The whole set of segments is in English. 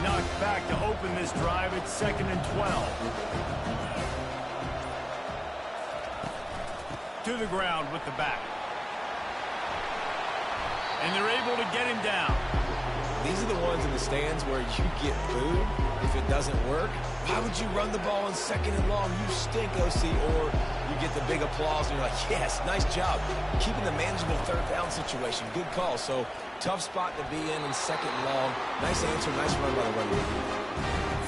knocked back to open this drive. It's 2nd and 12. To the ground with the back. And they're able to get him down. These are the ones in the stands where you get booed if it doesn't work. Why would you run the ball in 2nd and long? You stink, OC. Or you get the big applause and you're like, yes, nice job. Keeping the manageable 3rd down situation. Good call. So tough spot to be in 2nd and long. Nice answer. Nice run by the running back.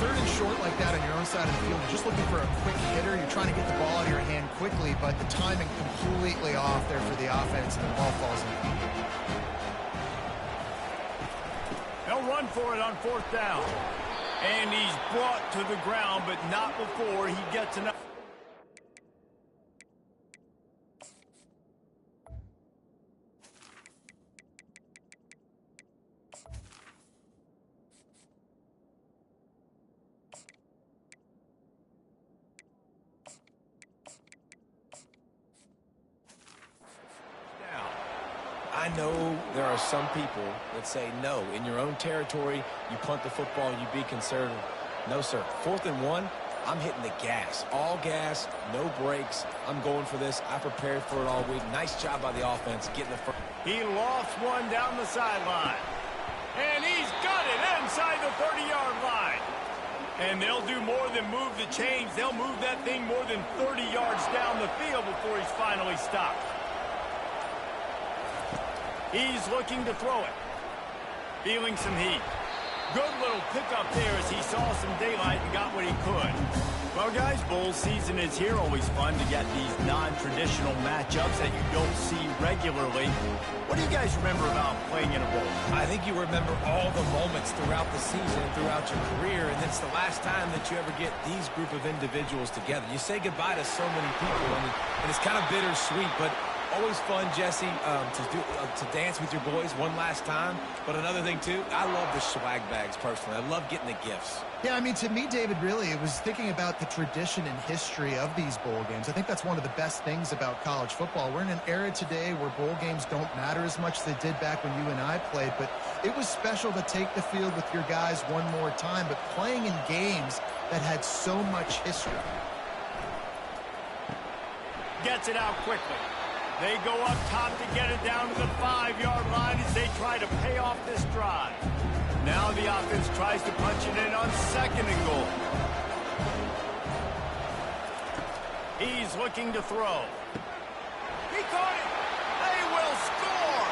3rd and short like that on your own side of the field. You're just looking for a quick hitter. You're trying to get the ball out of your hand quickly, but the timing completely off there for the offense, and the ball falls in. They'll run for it on 4th down. And he's brought to the ground, but not before he gets enough. I know there are some people that say, no, in your own territory, you punt the football, you be conservative. No, sir. 4th and 1, I'm hitting the gas. All gas, no brakes. I'm going for this. I prepared for it all week. Nice job by the offense getting the first. He lost one down the sideline. And he's got it inside the 30-yard line. And they'll do more than move the chains. They'll move that thing more than 30 yards down the field before he's finally stopped. He's looking to throw it. Feeling some heat. Good little pickup there as he saw some daylight and got what he could. Well, guys, bowl season is here. Always fun to get these non-traditional matchups that you don't see regularly. What do you guys remember about playing in a bowl? I think you remember all the moments throughout the season and throughout your career, and it's the last time that you ever get these group of individuals together. You say goodbye to so many people, and it's kind of bittersweet, but always fun, Jesse, to dance with your boys one last time. But another thing, too, I love the swag bags, personally. I love getting the gifts. Yeah, I mean, to me, David, really, it was thinking about the tradition and history of these bowl games. I think that's one of the best things about college football. We're in an era today where bowl games don't matter as much as they did back when you and I played, but it was special to take the field with your guys one more time, but playing in games that had so much history. Gets it out quickly. They go up top to get it down to the 5-yard line as they try to pay off this drive. Now the offense tries to punch it in on 2nd and goal. He's looking to throw. He caught it. They will score.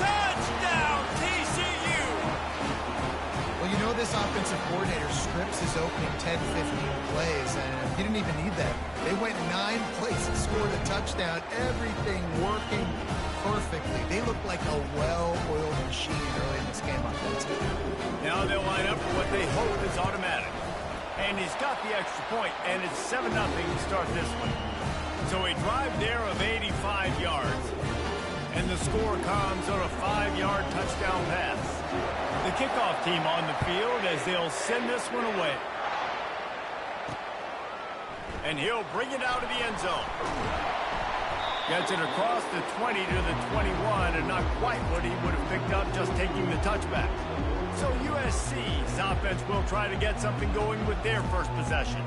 Touchdown, TCU. Well, you know this offensive coordinator scripts his opening 10, 15 plays, and he didn't even need that. They went 9 plays and scored a touchdown. Everything working perfectly. They looked like a well-oiled machine early in this game offensively. Now they'll line up for what they hope is automatic. And he's got the extra point, and it's 7-0 to start this one. So a drive there of 85 yards. And the score comes on a 5-yard touchdown pass. The kickoff team on the field as they'll send this one away. And he'll bring it out of the end zone. Gets it across the 20 to the 21, and not quite what he would have picked up just taking the touchback. So USC's offense will try to get something going with their first possession.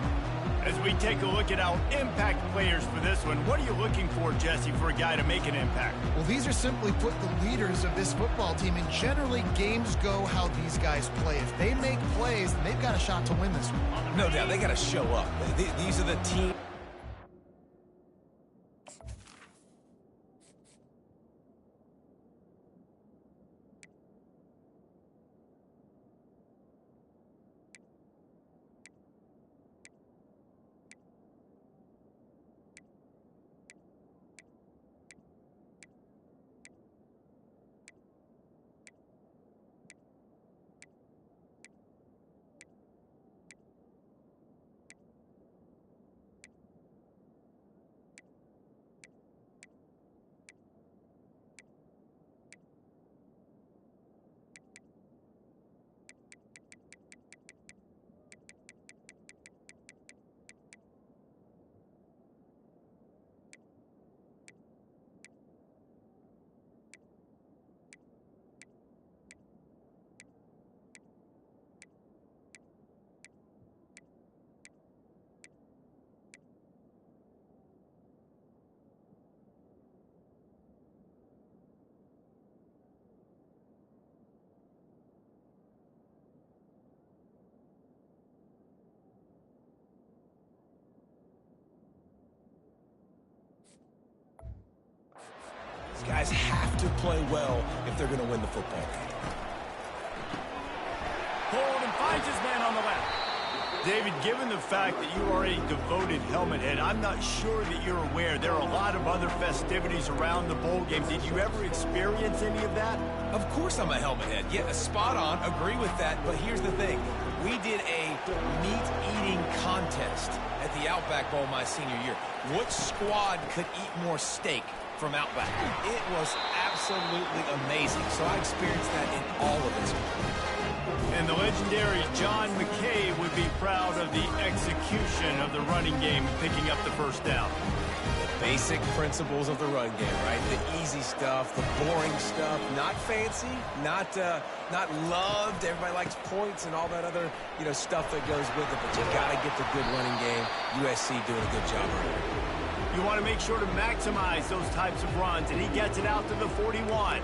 As we take a look at our impact players for this one, what are you looking for, Jesse, for a guy to make an impact? Well, these are simply put the leaders of this football team, and generally games go how these guys play. If they make plays, then they've got a shot to win this one. No doubt, they got to show up. These are the team. guys have to play well if they're going to win the football game. Hold and finds his man on the left. David, given the fact that you are a devoted helmet head, I'm not sure that you're aware there are a lot of other festivities around the bowl game. Did you ever experience any of that? Of course I'm a helmet head. Yeah, spot on. Agree with that. But here's the thing. We did a meat-eating contest at the Outback Bowl my senior year. What squad could eat more steak from Outback? It was absolutely amazing. So I experienced that in all of its form. And the legendary John McKay would be proud of the execution of the running game, picking up the first down. The basic principles of the run game, right? The easy stuff, the boring stuff, not fancy, not loved. Everybody likes points and all that other, stuff that goes with it. But you got to get the good running game. USC doing a good job right here. You want to make sure to maximize those types of runs, and he gets it out to the 41.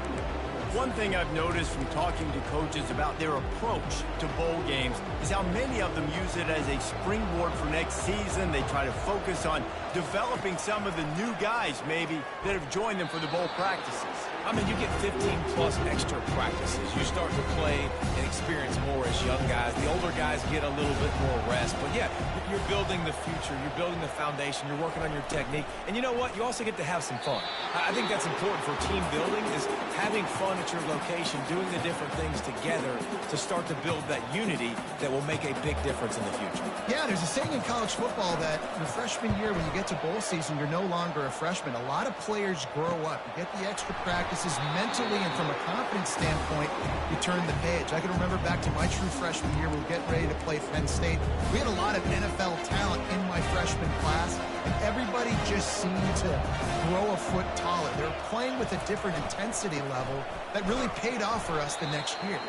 One thing I've noticed from talking to coaches about their approach to bowl games is how many of them use it as a springboard for next season. They try to focus on developing some of the new guys, maybe, that have joined them for the bowl practices. I mean, you get 15-plus extra practices. You start to play and experience more as young guys. The older guys get a little bit more rest. But, yeah, you're building the future. You're building the foundation. You're working on your technique. And you know what? You also get to have some fun. I think that's important for team building, is having fun at your location, doing the different things together to start to build that unity that will make a big difference in the future. Yeah, there's a saying in college football that your freshman year, when you get to bowl season, you're no longer a freshman. A lot of players grow up. You get the extra practices mentally, and from a confidence standpoint, you turn the page. I can remember back to my true freshman year, we were getting ready to play Penn State. We had a lot of NFL talent in my freshman class, and everybody just seemed to grow a foot taller. They were playing with a different intensity level that really paid off for us the next year.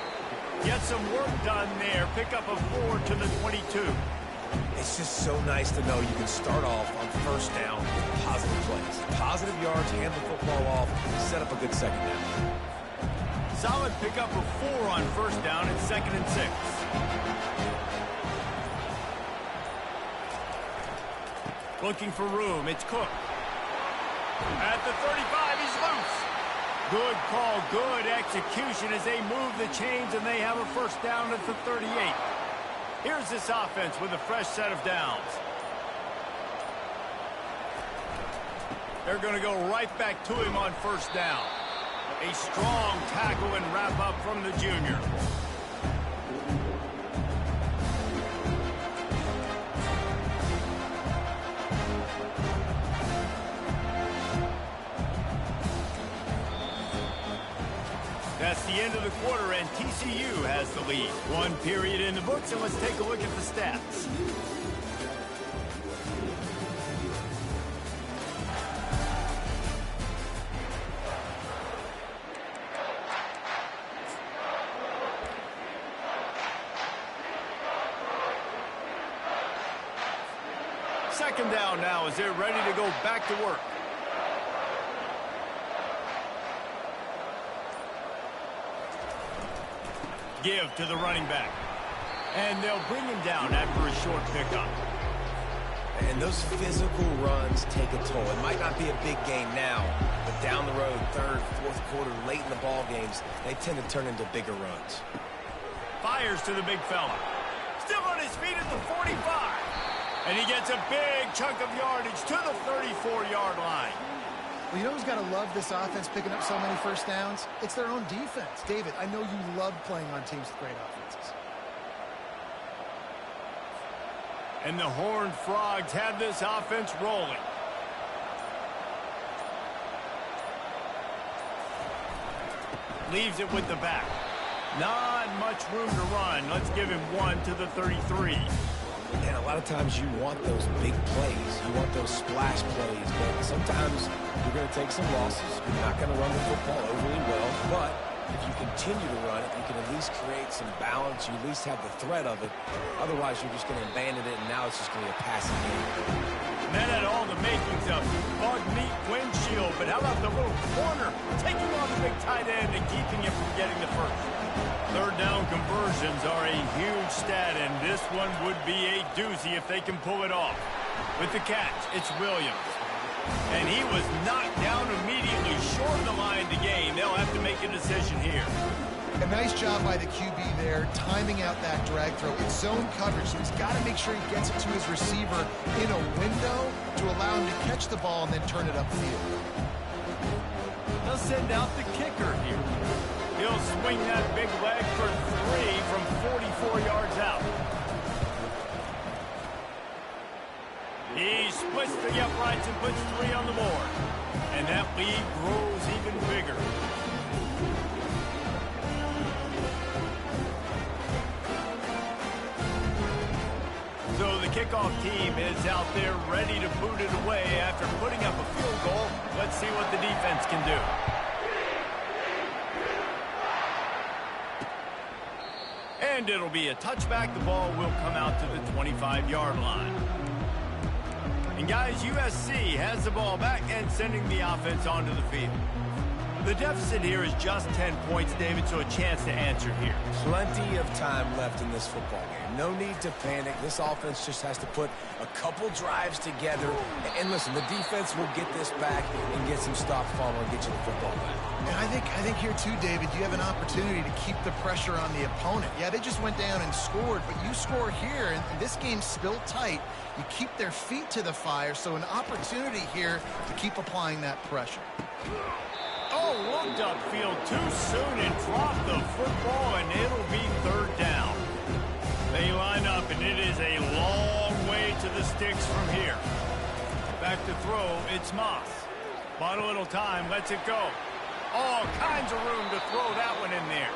Get some work done there. Pick up a 4 to the 22. It's just so nice to know you can start off on first down with positive plays. Positive yards, hand the football off, set up a good second down. Solid pickup of 4 on first down and 2nd and 6. Looking for room. It's Cook. At the 35, he's loose. Good call, good execution as they move the chains, and they have a first down at the 38. Here's this offense with a fresh set of downs. They're going to go right back to him on first down. A strong tackle and wrap up from the junior. That's the end of the quarter, and TCU has the lead. One period in the books, and let's take a look at the stats. Second down now as they're ready to go back to work. Give to the running back. And they'll bring him down after a short pickup. And those physical runs take a toll. It might not be a big game now, but down the road, third, fourth quarter, late in the ball games, they tend to turn into bigger runs. Fires to the big fella. Still on his feet at the 45. And he gets a big chunk of yardage to the 34-yard line. Well, you know who's got to love this offense picking up so many first downs? It's their own defense. David, I know you love playing on teams with great offenses. And the Horned Frogs have this offense rolling. Leaves it with the back. Not much room to run. Let's give him 1 to the 33. And a lot of times you want those big plays. You want those splash plays. But sometimes you're going to take some losses. You're not going to run the football overly well. But if you continue to run it, you can at least create some balance. You at least have the threat of it. Otherwise, you're just going to abandon it, and now it's just going to be a passing game. And that had all the makings of bug meat windshield. But how about the little corner taking on the big tight end and keeping him from getting the first? Third down conversions are a huge stat, and this one would be a doozy if they can pull it off. With the catch, it's Williams. And he was knocked down immediately short of the line a decision here. A nice job by the QB there, timing out that drag throw. It's zone coverage, so he's got to make sure he gets it to his receiver in a window to allow him to catch the ball and then turn it upfield. They'll send out the kicker here. He'll swing that big leg for 3 from 44 yards out. He splits the uprights and puts 3 on the board. And that lead grows even bigger. So the kickoff team is out there ready to boot it away after putting up a field goal. Let's see what the defense can do. And it'll be a touchback. The ball will come out to the 25-yard line. And guys, USC has the ball back and sending the offense onto the field. The deficit here is just 10 points, David, so a chance to answer here. Plenty of time left in this football game. No need to panic. This offense just has to put a couple drives together. And listen, the defense will get this back and get some stops following and get you the football back. And I think here too, David, you have an opportunity to keep the pressure on the opponent. Yeah, they just went down and scored, but you score here, and this game's still tight. You keep their feet to the fire, so an opportunity here to keep applying that pressure. Oh, looked upfield too soon and dropped the football, and it'll be 3rd down. They line up, and it is a long way to the sticks from here. Back to throw, it's Moss. Bought a little time, lets it go. All kinds of room to throw that one in there.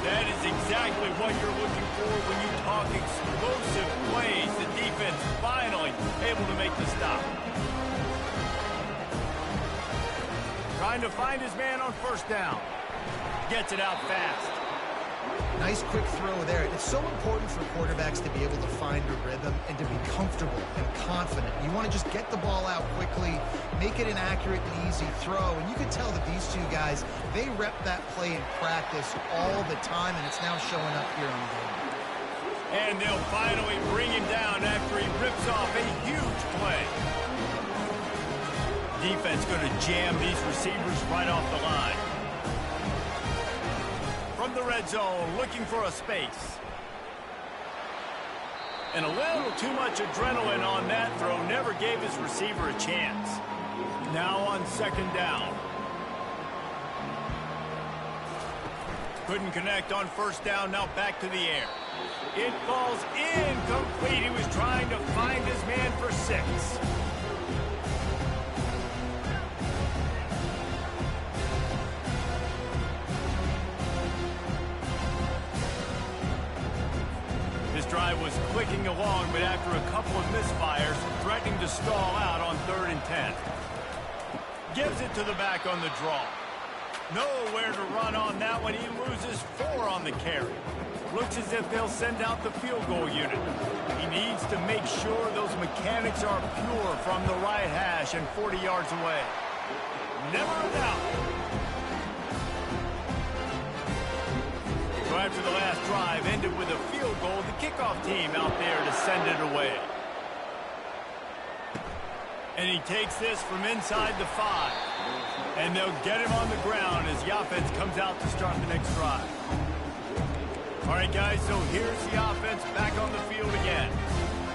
That is exactly what you're looking for when you talk explosive plays. The defense finally able to make the stop. Trying to find his man on 1st down. Gets it out fast. Nice quick throw there. It's so important for quarterbacks to be able to find a rhythm and to be comfortable and confident. You want to just get the ball out quickly, make it an accurate and easy throw. And you can tell that these two guys, they rep that play in practice all the time, and it's now showing up here on the game. And they'll finally bring him down after he rips off a huge play. Defense going to jam these receivers right off the line. From the red zone, looking for a space. And a little too much adrenaline on that throw. Never gave his receiver a chance. Now on 2nd down. Couldn't connect on 1st down. Now back to the air. It falls incomplete. He was trying to find his man for 6. Drive was clicking along, but after a couple of misfires, threatening to stall out on 3rd and 10. Gives it to the back on the draw. Nowhere to run on that one. He loses 4 on the carry. Looks as if they'll send out the field goal unit. He needs to make sure those mechanics are pure from the right hash and 40 yards away. Never a doubt. So after the last drive ended with a field goal, the kickoff team out there to send it away. And he takes this from inside the 5. And they'll get him on the ground as the offense comes out to start the next drive. All right, guys, so here's the offense back on the field again.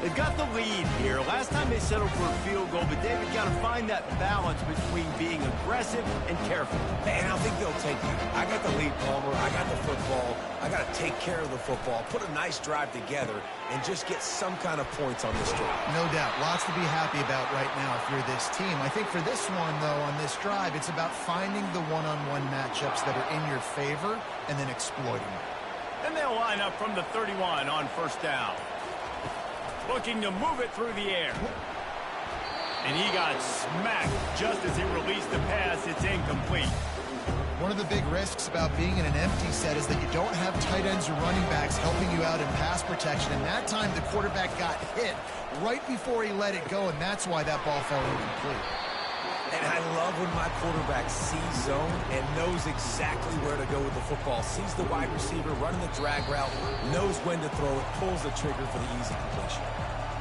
They've got the lead here. Last time they settled for a field goal, but David got to find that balance between being aggressive and careful. And I think they'll take that. I got the lead, Palmer. I got the football. I got to take care of the football, put a nice drive together, and just get some kind of points on this drive. No doubt. Lots to be happy about right now if you're this team. I think for this one, though, on this drive, it's about finding the one-on-one matchups that are in your favor and then exploiting them. And they'll line up from the 31 on 1st down. Looking to move it through the air. And he got smacked just as he released the pass. It's incomplete. One of the big risks about being in an empty set is that you don't have tight ends or running backs helping you out in pass protection. And that time the quarterback got hit right before he let it go, and that's why that ball fell incomplete. And I love when my quarterback sees zone and knows exactly where to go with the football. Sees the wide receiver running the drag route, knows when to throw it, pulls the trigger for the easy completion.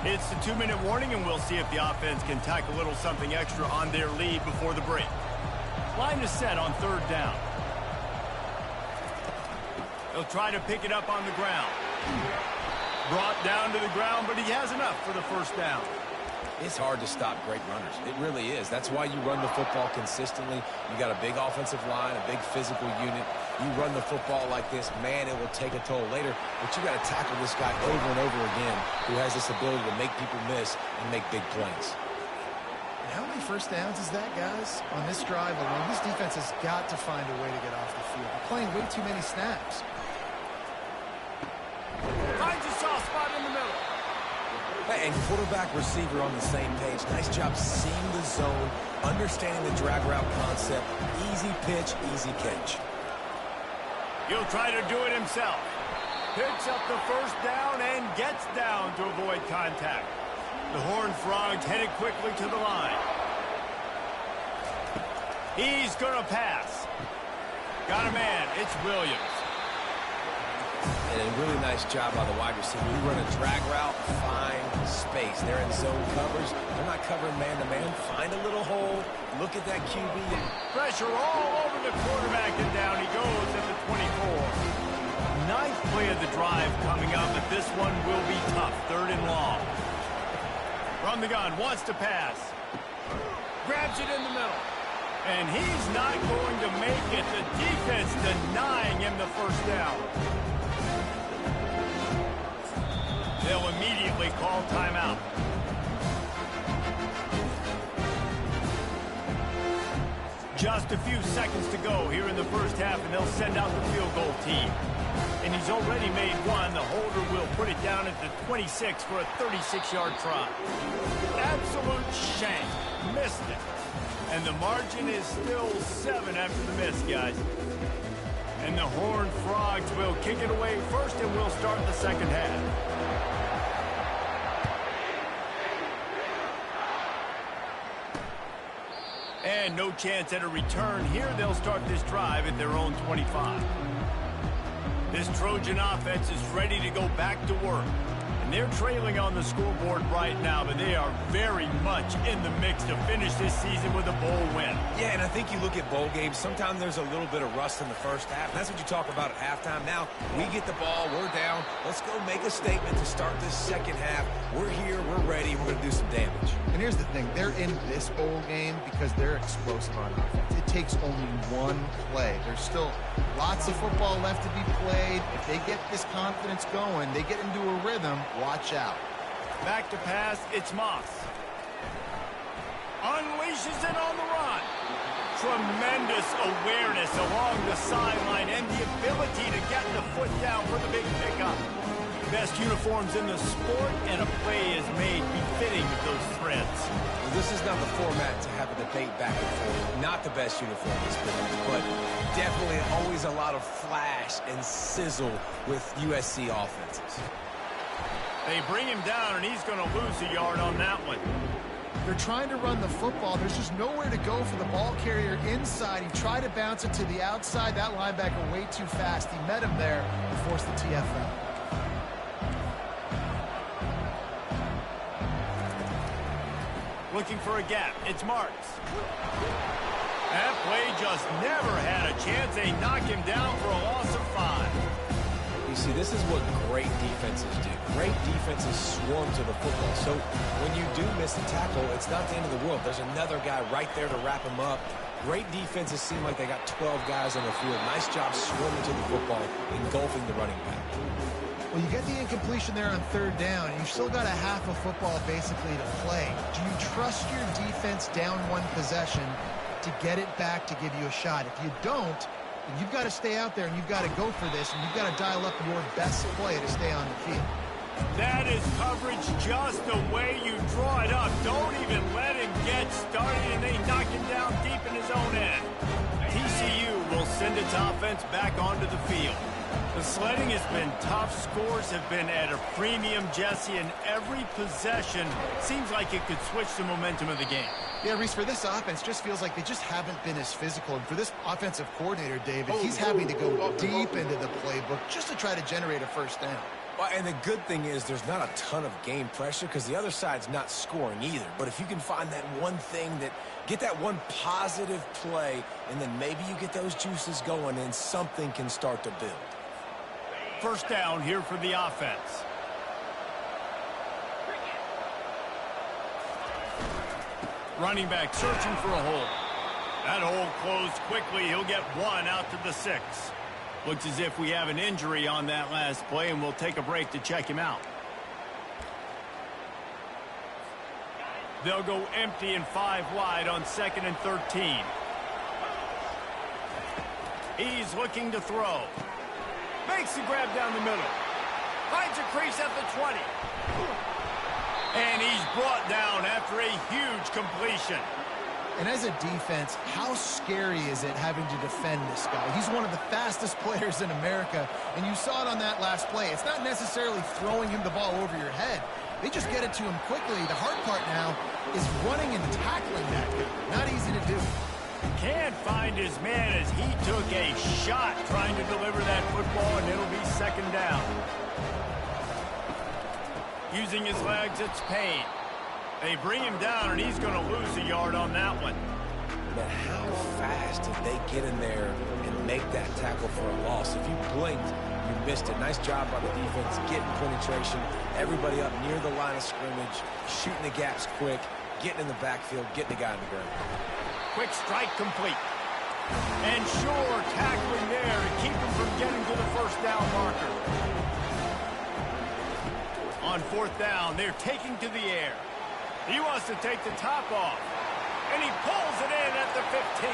It's the 2-minute warning, and we'll see if the offense can tack a little something extra on their lead before the break. Line is set on 3rd down. He'll try to pick it up on the ground. Brought down to the ground, but he has enough for the first down. It's hard to stop great runners. It really is. That's why you run the football consistently. You got a big offensive line, a big physical unit. You run the football like this, man, it will take a toll later. But you got to tackle this guy over and over again who has this ability to make people miss and make big plays. How many first downs is that, guys? On this drive alone, this defense has got to find a way to get off the field. They're playing way too many snaps. Finds a soft spot in the middle. And quarterback, receiver on the same page. Nice job seeing the zone, understanding the drag route concept. Easy pitch, easy catch. He'll try to do it himself. Picks up the first down and gets down to avoid contact. The Horned Frogs headed quickly to the line. He's going to pass. Got a man. It's Williams. And a really nice job by the wide receiver. You run a drag route, find space. They're in zone coverage. They're not covering man-to-man. Find a little hole. Look at that QB. Pressure all over the quarterback, and down he goes at the 24. Ninth play of the drive coming up, but this one will be tough. 3rd and long. From the gun, wants to pass. Grabs it in the middle. And he's not going to make it. The defense denying him the first down. They'll immediately call timeout. Just a few seconds to go here in the first half, and they'll send out the field goal team. And he's already made one. The holder will put it down at the 26 for a 36-yard try. Absolute shank. Missed it. And the margin is still 7 after the miss, guys. And the Horned Frogs will kick it away first, and we'll start the second half. And no chance at a return here. They'll start this drive at their own 25. This Trojan offense is ready to go back to work. And they're trailing on the scoreboard right now, but they are very much in the mix to finish this season with a bowl win. Yeah, and I think you look at bowl games, sometimes there's a little bit of rust in the first half. That's what you talk about at halftime. Now, we get the ball, we're down. Let's go make a statement to start this second half. We're here, we're ready, we're going to do some damage. And here's the thing. They're in this bowl game because they're explosive on offense. It takes only one play. There's still lots of football left to be played. If they get this confidence going, they get into a rhythm, watch out. Back to pass, it's Moss. Unleashes it on the run. Tremendous awareness along the sideline and the ability to get the foot down for the big pickup. Best uniforms in the sport, and a play is made befitting of those threads. Well, this is not the format to have a debate back and forth. Not the best uniforms, but definitely always a lot of flash and sizzle with USC offenses. They bring him down, and he's going to lose a yard on that one. They're trying to run the football. There's just nowhere to go for the ball carrier inside. He tried to bounce it to the outside. That linebacker way too fast. He met him there and forced the TFL. Looking for a gap. It's Marks. That play just never had a chance. They knock him down for a loss of 5. You see, this is what great defenses do. Great defenses swarm to the football. So when you do miss a tackle, it's not the end of the world. There's another guy right there to wrap him up. Great defenses seem like they got 12 guys on the field. Nice job swarming to the football, engulfing the running back. Well, you get the incompletion there on 3rd down, and you've still got a half of football basically to play. Do you trust your defense down one possession to get it back to give you a shot? If you don't, then you've got to stay out there and you've got to go for this, and you've got to dial up your best play to stay on the field. That is coverage just the way you draw it up. Don't even let him get started, and they knock him down deep in his own end. TCU will send its offense back onto the field. The sledding has been tough. Scores have been at a premium, Jesse, and every possession seems like it could switch the momentum of the game. Yeah, Reese, for this offense, just feels like they just haven't been as physical. And for this offensive coordinator, David, he's having to go deep into the playbook just to try to generate a first down. Well, and the good thing is there's not a ton of game pressure because the other side's not scoring either. But if you can find that one thing that get that one positive play, and then maybe you get those juices going and something can start to build. First down here for the offense. Running back searching for a hole. That hole closed quickly. He'll get one out to the 6. Looks as if we have an injury on that last play, and we'll take a break to check him out. They'll go empty and 5 wide on 2nd and 13. He's looking to throw. Makes the grab down the middle. Finds a crease at the 20. And he's brought down after a huge completion. And as a defense, how scary is it having to defend this guy? He's one of the fastest players in America, and you saw it on that last play. It's not necessarily throwing him the ball over your head. They just get it to him quickly. The hard part now is running and tackling that guy. Not easy to do. Can't find his man as he took a shot trying to deliver that football, and it'll be 2nd down. Using his legs, it's Payne. They bring him down, and he's going to lose a yard on that one. But how fast did they get in there and make that tackle for a loss? If you blinked, you missed it. Nice job by the defense, getting penetration. Everybody up near the line of scrimmage, shooting the gaps quick, getting in the backfield, getting the guy on the ground. Quick strike complete. And sure, tackling there to keep him from getting to the first down marker. On 4th down, they're taking to the air. He wants to take the top off. And he pulls it in at the 15.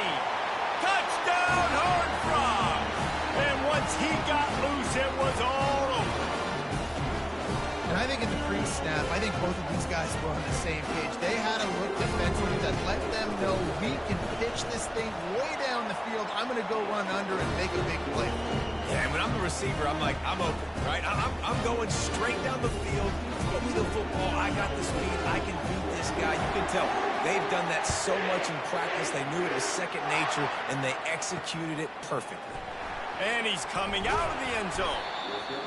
Touchdown, Horned Frog! And once he got loose, it was all over. And I think in the pre-snap, I think both of these guys were on the same page. They had a look defensively that let them know we can pitch this thing way down the field. I'm going to go run under and make a big play. Yeah, and when I'm the receiver, I'm like, I'm open, right? I'm going straight down the field. Throw me the football. I got the speed. I can beat this guy. You can tell they've done that so much in practice. They knew it was second nature, and they executed it perfectly. And he's coming out of the end zone.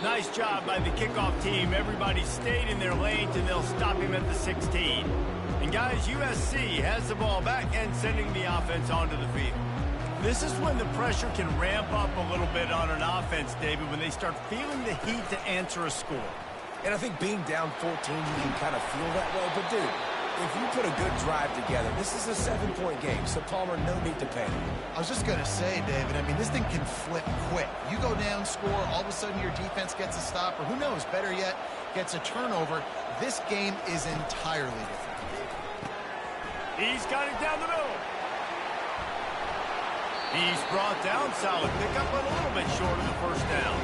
Nice job by the kickoff team. Everybody stayed in their lanes, and they'll stop him at the 16. And guys, USC has the ball back and sending the offense onto the field. This is when the pressure can ramp up a little bit on an offense, David, when they start feeling the heat to answer a score. And I think being down 14, you can kind of feel that way. But, dude, if you put a good drive together, this is a 7-point game, so Palmer, no need to panic. I was just going to say, David, I mean, this thing can flip quick. You go down, score, all of a sudden your defense gets a stop, or who knows, better yet, gets a turnover. This game is entirely different. He's got it down the middle. He's brought down, solid pickup, but a little bit short of the first down.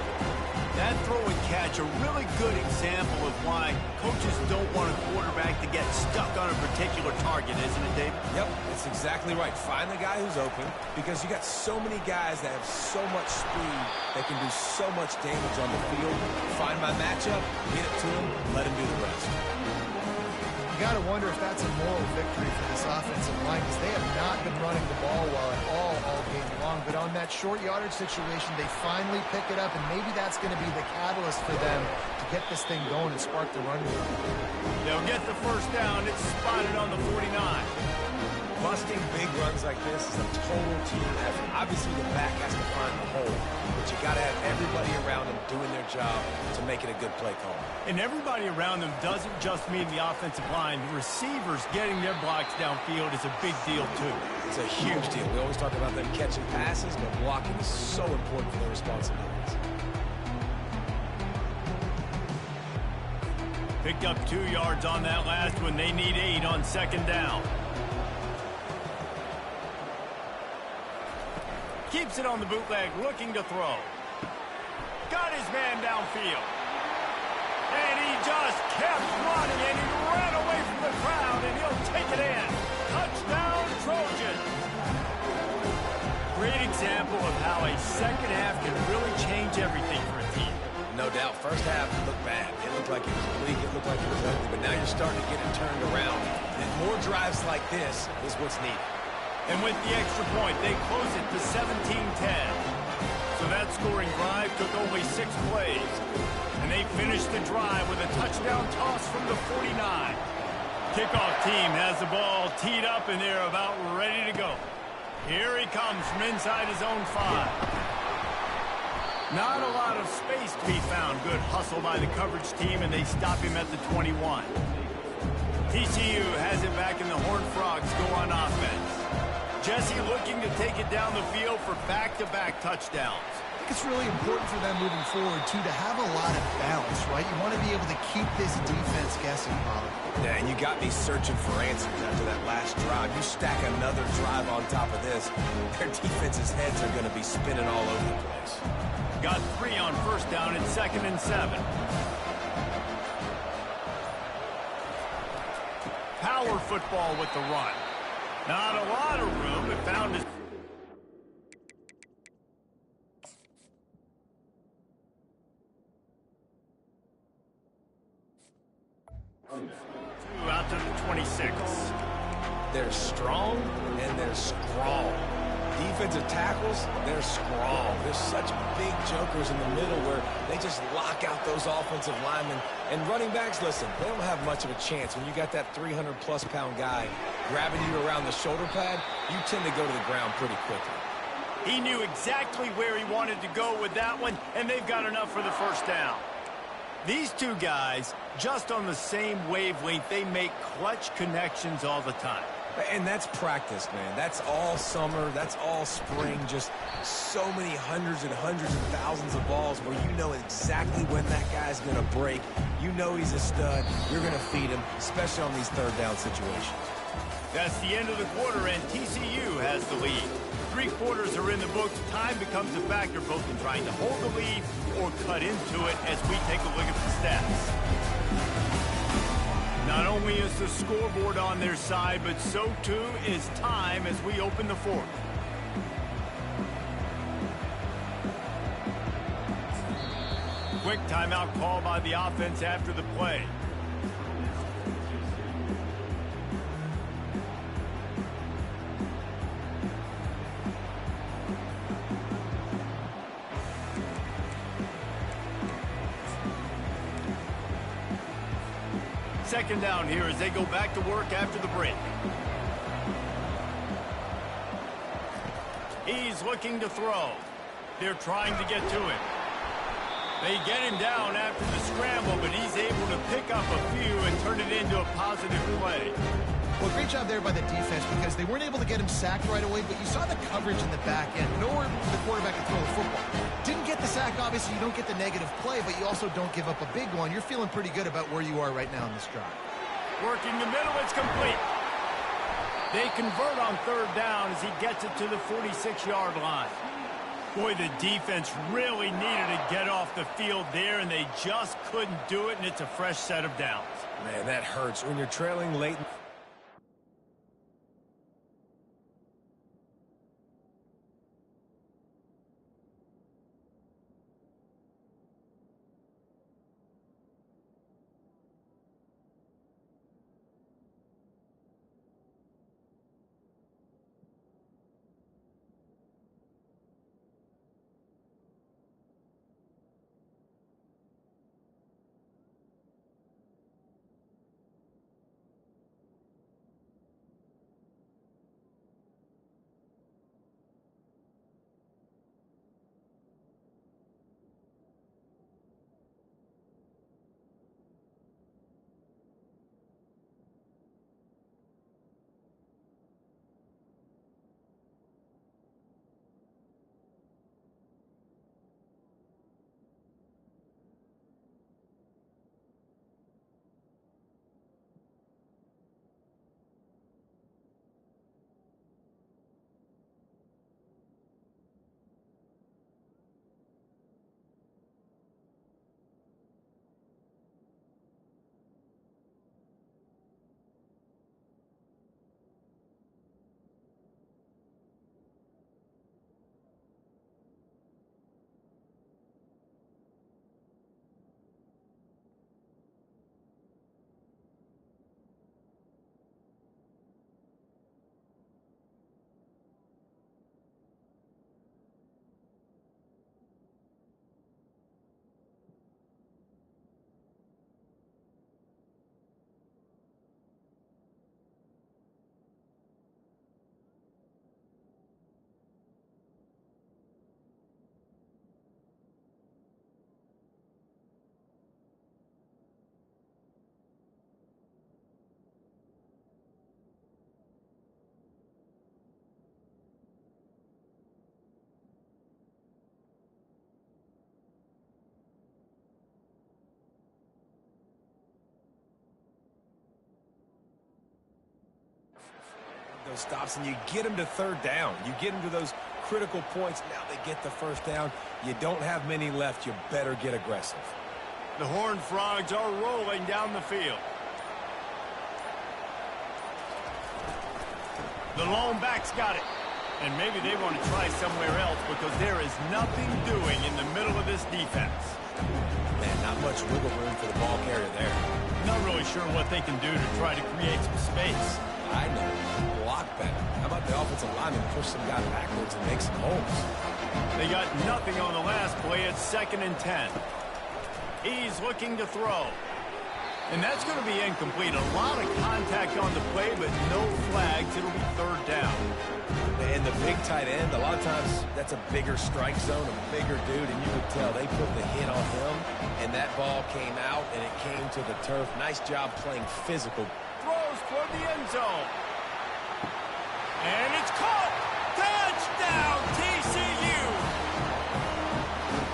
That throw and catch, a really good example of why coaches don't want a quarterback to get stuck on a particular target, isn't it, Dave? Yep, that's exactly right. Find the guy who's open, because you got so many guys that have so much speed that can do so much damage on the field. Find my matchup, get it to him, let him do the rest. You got to wonder if that's a moral victory for this offensive line, because they have not been running the ball well at all game long. But on that short yardage situation, they finally pick it up, and maybe that's going to be the catalyst for them to get this thing going and spark the run game. They'll get the first down. It's spotted on the 49. Busting big runs like this is a total team effort. Obviously, the back has to find the hole, but you got to have everybody around them doing their job to make it a good play call. And everybody around them doesn't just mean the offensive line. The receivers getting their blocks downfield is a big deal, too. It's a huge deal. We always talk about them catching passes, but blocking is so important for their responsibilities. Picked up 2 yards on that last one. They need 8 on 2nd down. Keeps it on the bootleg, looking to throw. Got his man downfield. And he just kept running, and he ran away from the crowd, and he'll take it in. Touchdown, Trojans. Great example of how a second half can really change everything for a team. No doubt. First half looked bad. It looked like it was bleak. It looked like it was ugly. But now you're starting to get it turned around. And more drives like this is what's needed. And with the extra point, they close it to 17-10. So that scoring drive took only 6 plays. And they finished the drive with a touchdown toss from the 49. Kickoff team has the ball teed up, and they're about ready to go. Here he comes from inside his own 5. Not a lot of space to be found. Good hustle by the coverage team, and they stop him at the 21. TCU has it back, and the Horned Frogs go on offense. Jesse looking to take it down the field for back-to-back touchdowns. I think it's really important for them moving forward, too, to have a lot of balance, right? You want to be able to keep this defense guessing, Pollard. Yeah, and you got me searching for answers after that last drive. You stack another drive on top of this, their defense's heads are going to be spinning all over the place. Got 3 on first down and 2nd and 7. Power football with the run. Not a lot of room, but found his... Out to the 26. They're strong and they're strong. Defensive tackles, they're strong. There's such big jokers in the middle where they just lock out those offensive linemen. And running backs, listen, they don't have much of a chance. When you got that 300-plus pound guy grabbing you around the shoulder pad, you tend to go to the ground pretty quickly. He knew exactly where he wanted to go with that one, and they've got enough for the first down. These two guys, just on the same wavelength, they make clutch connections all the time. And that's practice, man. That's all summer. That's all spring. Just so many hundreds and thousands of balls where you know exactly when that guy's going to break. You know he's a stud. You're going to feed him, especially on these third down situations. That's the end of the quarter, and TCU has the lead. 3 quarters are in the books. Time becomes a factor both in trying to hold the lead or cut into it as we take a look at the stats. Not only is the scoreboard on their side, but so too is time as we open the fourth. Quick timeout call by the offense after the play. Second down here as they go back to work after the break. He's looking to throw. They're trying to get to him. They get him down after the scramble, but he's able to pick up a few and turn it into a positive play. Well, great job there by the defense because they weren't able to get him sacked right away, but you saw the coverage in the back end. Nowhere for the quarterback to throw the football. Didn't get the sack, obviously. You don't get the negative play, but you also don't give up a big one. You're feeling pretty good about where you are right now in this drive. Working the middle, it's complete. They convert on third down as he gets it to the 46-yard line. Boy, the defense really needed to get off the field there, and they just couldn't do it, and it's a fresh set of downs. Man, that hurts. When you're trailing late... couple stops, and you get them to third down. You get them to those critical points. Now they get the first down. You don't have many left. You better get aggressive. The Horned Frogs are rolling down the field. The lone back's got it. And maybe they want to try somewhere else because there is nothing doing in the middle of this defense. Man, not much wiggle room for the ball carrier there. Not really sure what they can do to try to create some space. I know. Block better. How about the offensive lineman push some guy backwards and make some holes? They got nothing on the last play. It's 2nd and 10. He's looking to throw. And that's going to be incomplete. A lot of contact on the play, but no flags. It'll be 3rd down. And the big tight end, a lot of times that's a bigger strike zone, a bigger dude, and you could tell they put the hit on him, and that ball came out, and it came to the turf. Nice job playing physical. Throws toward the end zone. And it's caught. Touchdown, TCU.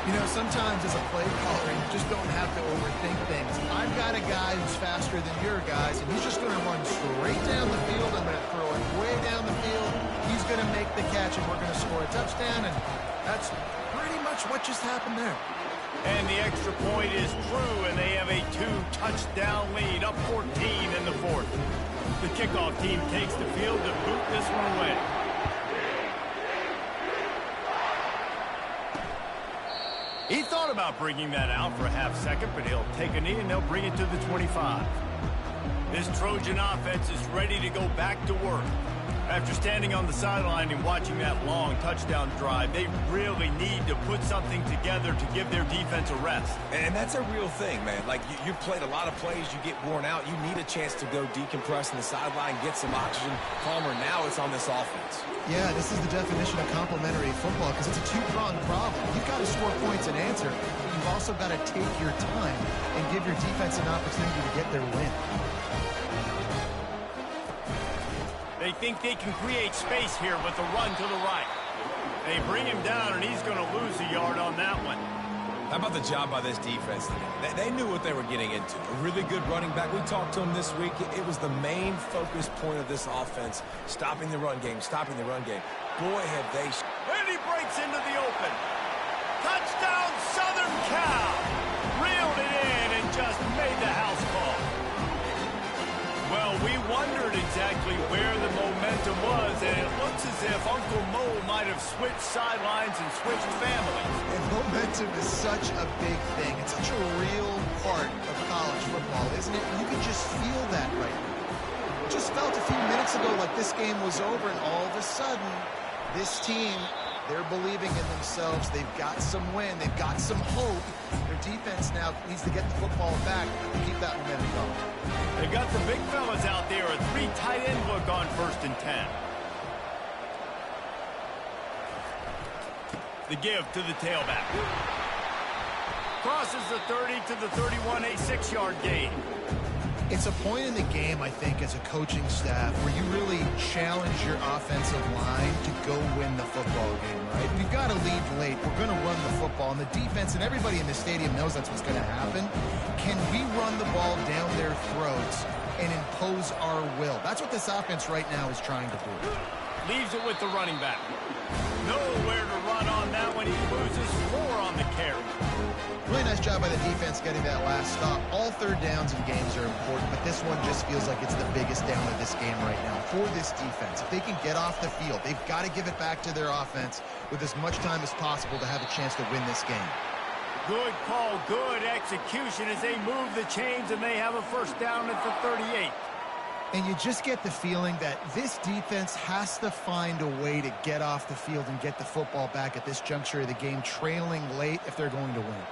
You know, sometimes as a play caller, you just don't have to overthink things. I've got a guy who's faster than your guys, and he's just going to run straight down the field. I'm going to throw it way down the field. He's going to make the catch, and we're going to score a touchdown, and that's pretty much what just happened there. And the extra point is true, and they have a 2-touchdown lead, up 14 in the 4th. The kickoff team takes the field to boot this one away. He thought about bringing that out for a half second, but he'll take a knee and they'll bring it to the 25. This Trojan offense is ready to go back to work. After standing on the sideline and watching that long touchdown drive, they really need to put something together to give their defense a rest. And that's a real thing, man. Like, you've played a lot of plays, you get worn out, you need a chance to go decompress on the sideline, get some oxygen. Palmer, now it's on this offense. Yeah, this is the definition of complementary football because it's a two-pronged problem. You've got to score points and answer, but you've also got to take your time and give your defense an opportunity to get their win. They think they can create space here with the run to the right. They bring him down, and he's going to lose a yard on that one. How about the job by this defense today? They knew what they were getting into. A really good running back. We talked to him this week. It was the main focus point of this offense, stopping the run game, stopping the run game. Boy, have they... And he breaks into the open. Touchdown, Southern Cal. Reeled it in and just made the house call. Well, we wondered exactly where the momentum was, and it looks as if Uncle Mo might have switched sidelines and switched families. And momentum is such a big thing. It's such a real part of college football, isn't it? You can just feel that right now. Just felt a few minutes ago like this game was over, and all of a sudden, this team, they're believing in themselves. They've got some win. They've got some hope. Their defense now needs to get the football back and keep that momentum going. They've got the big fellas out there, a 3 tight end look on 1st and 10. The give to the tailback. Crosses the 30 to the 31, a 6-yard gain. It's a point in the game, I think, as a coaching staff where you really challenge your offensive line to go win the football game, right? We've got to lead late. We're going to run the football, and the defense and everybody in the stadium knows that's what's going to happen. Can we run the ball down their throats and impose our will? That's what this offense right now is trying to do. Leaves it with the running back. Nowhere to run on that one. He loses 4 on the carry. Really nice job by the defense getting that last stop. All third downs in games are important, but this one just feels like it's the biggest down of this game right now for this defense. If they can get off the field, they've got to give it back to their offense with as much time as possible to have a chance to win this game. Good call, good execution as they move the chains, and they have a 1st down at the 38. And you just get the feeling that this defense has to find a way to get off the field and get the football back at this juncture of the game, trailing late if they're going to win.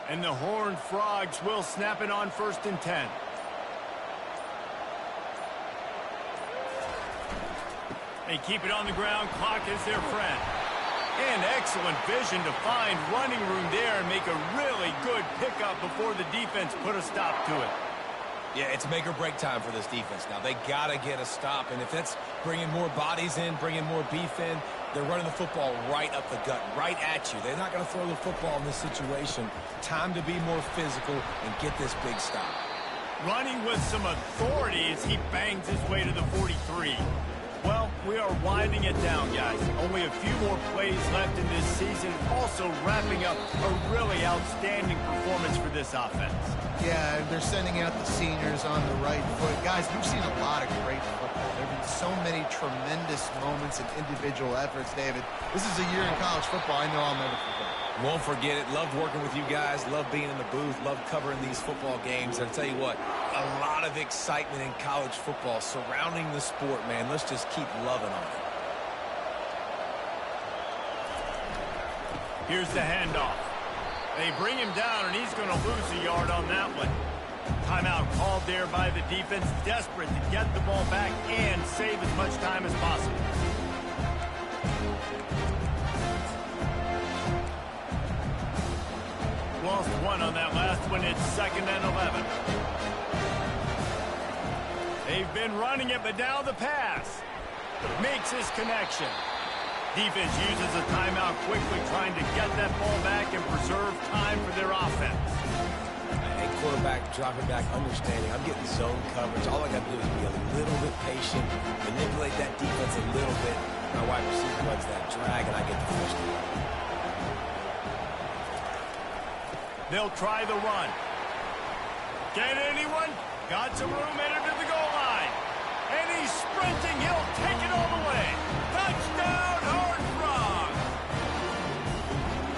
And the Horned Frogs will snap it on 1st and 10. They keep it on the ground. Clock is their friend. And excellent vision to find running room there and make a really good pickup before the defense put a stop to it. Yeah, it's make or break time for this defense now. They got to get a stop, and if that's bringing more bodies in, bringing more beef in, they're running the football right up the gut, right at you. They're not going to throw the football in this situation. Time to be more physical and get this big stop. Running with some authority as he bangs his way to the 43. Well, we are winding it down, guys. Only a few more plays left in this season. Also wrapping up a really outstanding performance for this offense. Yeah, they're sending out the seniors on the right foot. Guys, we've seen a lot of great football. There have been so many tremendous moments and individual efforts, David. This is a year in college football I know I'll never forget. Won't forget it. Loved working with you guys. Loved being in the booth. Loved covering these football games. And I'll tell you what, a lot of excitement in college football surrounding the sport, man. Let's just keep loving on it. Here's the handoff. They bring him down, and he's going to lose a yard on that one. Timeout called there by the defense, desperate to get the ball back and save as much time as possible. Lost one on that last one. It's 2nd and 11. They've been running it, but now the pass. Makes his connection. Defense uses a timeout quickly, trying to get that ball back and preserve time for their offense. Hey, quarterback, dropping back, understanding. I'm getting zone coverage. All I got to do is be a little bit patient, manipulate that defense a little bit. My wide receiver runs that drag, and I get the first down. They'll try the run. Get anyone? Got some room, headed to the goal line. And he's sprinting. He'll take it all the way. Touchdown, Horned Frog.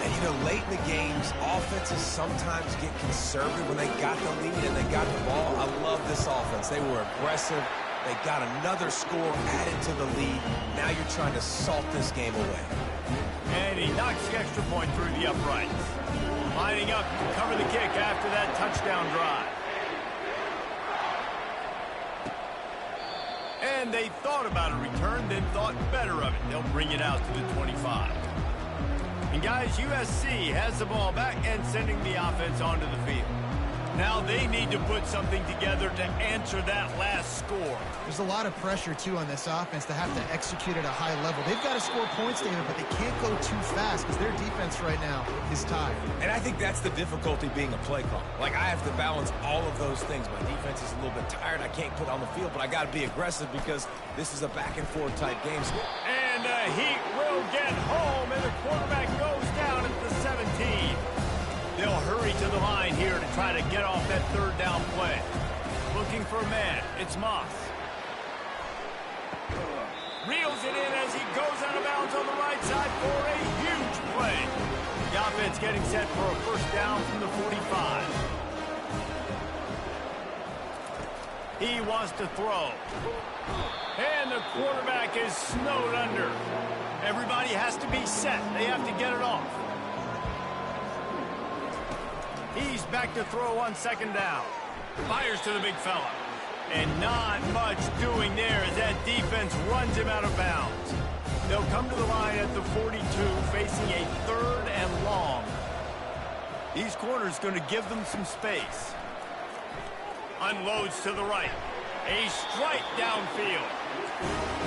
And, you know, late in the games, offenses sometimes get conservative when they got the lead and they got the ball. I love this offense. They were aggressive. They got another score added to the lead. Now you're trying to salt this game away. And he knocks the extra point through the uprights. Lining up to cover the kick after that touchdown drive. And they thought about a return, then thought better of it. They'll bring it out to the 25. And guys, USC has the ball back and sending the offense onto the field. Now they need to put something together to answer that last score. There's a lot of pressure, too, on this offense to have to execute at a high level. They've got to score points, David, but they can't go too fast because their defense right now is tired. And I think that's the difficulty being a play call. Like, I have to balance all of those things. My defense is a little bit tired. I can't put on the field, but I got to be aggressive because this is a back-and-forth type game. And Heat will get home, and the quarterback goes down at the 17. They'll hurry to the line here to try to get off that third down play. Looking for a man. It's Moss. Reels it in as he goes out of bounds on the right side for a huge play. The offense getting set for a first down from the 45. He wants to throw. And the quarterback is snowed under. Everybody has to be set. They have to get it off. He's back to throw on 2nd down. Fires to the big fella. And not much doing there as that defense runs him out of bounds. They'll come to the line at the 42, facing a 3rd and long. These corners going to give them some space. Unloads to the right. A strike downfield.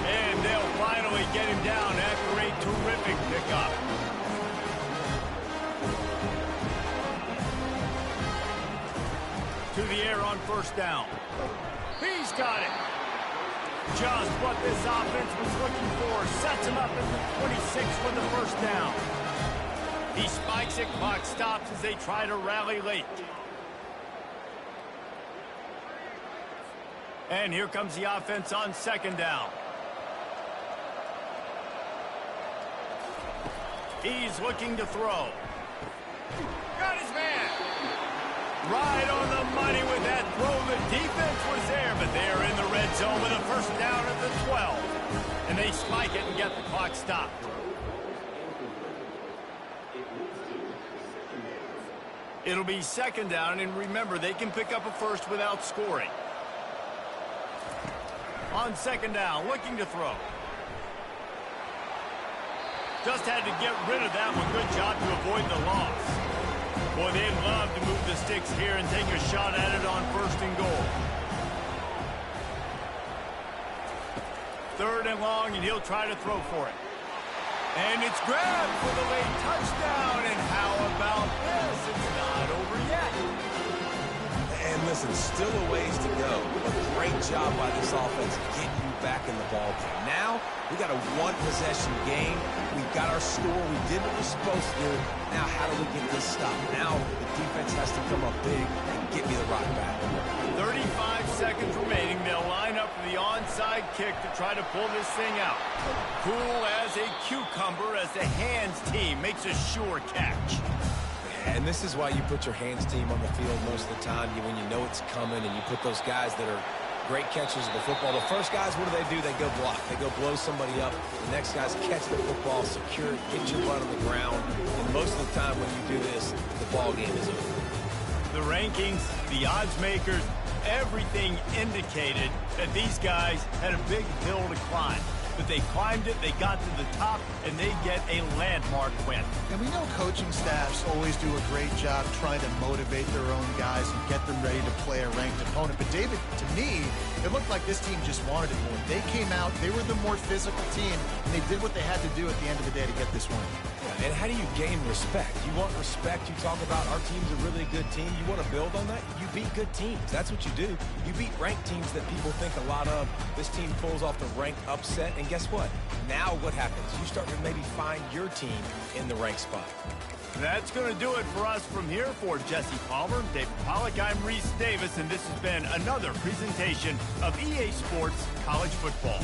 And they'll finally get him down after a terrific pickup. To the air on 1st down. He's got it. Just what this offense was looking for. Sets him up at the 26 with the 1st down. He spikes it. Clock stops as they try to rally late. And here comes the offense on 2nd down. He's looking to throw. Got his man. Right on the money with that throw. The defense was there, but they're in the red zone with a 1st down at the 12. And they spike it and get the clock stopped. It'll be 2nd down, and remember, they can pick up a first without scoring. On 2nd down, looking to throw. Just had to get rid of that one. Good job to avoid the loss. Boy, they'd love to move the sticks here and take a shot at it on 1st and goal. 3rd and long, and he'll try to throw for it. And it's grabbed for the late touchdown. And how about this? It's not over yet. And Listen, still a ways to go, but great job by this offense getting you back in the ball game. Now, we got a one-possession game. We've got our score. We did what we're supposed to do. Now, how do we get this stopped? Now, the defense has to come up big and get me the rock back. 35 seconds remaining. They'll line up for the onside kick to try to pull this thing out. Cool as a cucumber as the hands team makes a sure catch. And this is why you put your hands team on the field most of the time. When you know it's coming and you put those guys that are great catchers of the football. The first guys, what do? They go block. They go blow somebody up. The next guys catch the football, secure it, get your butt on the ground. And most of the time when you do this, the ball game is over. The rankings, the odds makers, everything indicated that these guys had a big hill to climb. But they climbed it, they got to the top, and they get a landmark win. And we know coaching staffs always do a great job trying to motivate their own guys and get them ready to play a ranked opponent. But David, to me, it looked like this team just wanted it more. They came out, they were the more physical team, and they did what they had to do at the end of the day to get this win. And how do you gain respect? You want respect, you talk about our team's a really good team. You want to build on that? You beat good teams. That's what you do. You beat ranked teams that people think a lot of. This team pulls off the ranked upset, and guess what? Now what happens? You start to maybe find your team in the ranked spot. That's going to do it for us from here. For Jesse Palmer, David Pollack, I'm Reese Davis, and this has been another presentation of EA Sports College Football.